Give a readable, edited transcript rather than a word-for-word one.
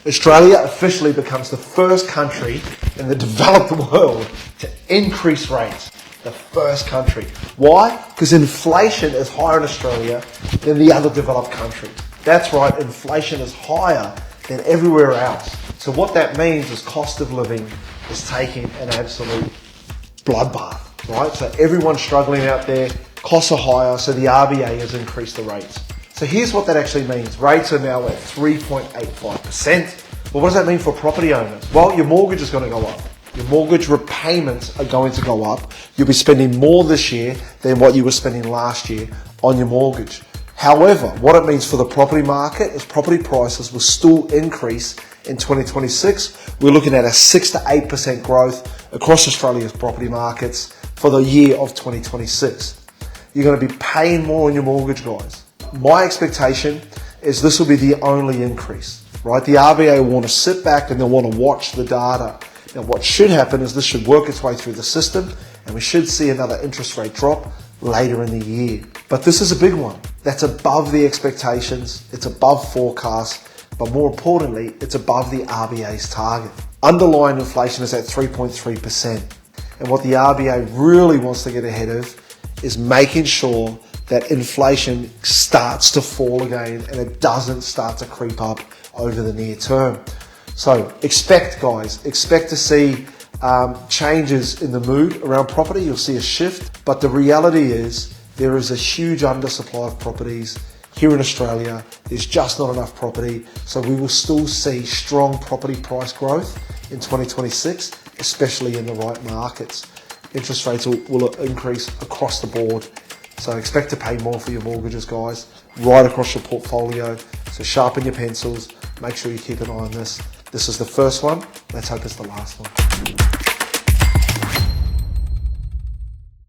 Australia officially becomes the first country in the developed world to increase rates. The first country. Why? Because inflation is higher in Australia than the other developed countries. That's right, inflation is higher than everywhere else. So what that means is cost of living is taking an absolute bloodbath, right? So everyone's struggling out there, costs are higher, so the RBA has increased the rates. So here's what that actually means. Rates are now at 3.85%. Well, what does that mean for property owners? Well, your mortgage is going to go up. Your mortgage repayments are going to go up. You'll be spending more this year than what you were spending last year on your mortgage. However, what it means for the property market is property prices will still increase in 2026. We're looking at a 6 to 8% growth across Australia's property markets for the year of 2026. You're going to be paying more on your mortgage, guys. My expectation is this will be the only increase, right? The RBA will want to sit back and they'll want to watch the data. Now, what should happen is this should work its way through the system and we should see another interest rate drop later in the year. But this is a big one. That's above the expectations. It's above forecasts. But more importantly, it's above the RBA's target. Underlying inflation is at 3.3%. And what the RBA really wants to get ahead of is making sure that inflation starts to fall again and it doesn't start to creep up over the near term. So expect to see changes in the mood around property. You'll see a shift, but the reality is there is a huge undersupply of properties here in Australia. There's just not enough property. So we will still see strong property price growth in 2026, especially in the right markets. Interest rates will increase across the board. So expect to pay more for your mortgages, guys, right across your portfolio. So sharpen your pencils. Make sure you keep an eye on this. This is the first one. Let's hope it's the last one.